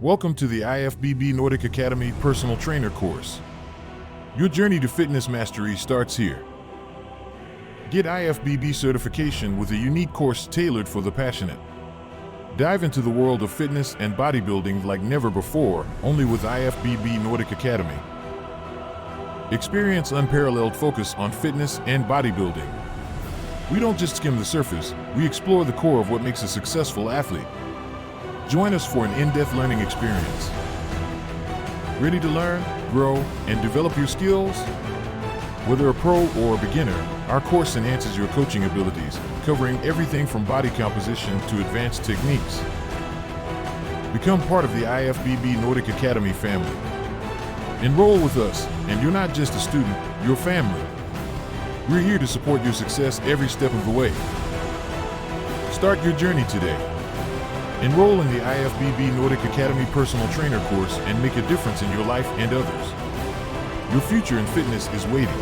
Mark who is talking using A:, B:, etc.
A: Welcome to the IFBB Nordic Academy Personal Trainer course. Your journey to fitness mastery starts here. Get IFBB certification with a unique course tailored for the passionate. Dive into the world of fitness and bodybuilding like never before, only with IFBB Nordic Academy. Experience unparalleled focus on fitness and bodybuilding. We don't just skim the surface, we explore the core of what makes a successful athlete. Join us for an in-depth learning experience. Ready to learn, grow, and develop your skills? Whether a pro or a beginner, our course enhances your coaching abilities, covering everything from body composition to advanced techniques. Become part of the IFBB Nordic Academy family. Enroll with us, and you're not just a student, you're family. We're here to support your success every step of the way. Start your journey today. Enroll in the IFBB Nordic Academy Personal Trainer course and make a difference in your life and others. Your future in fitness is waiting.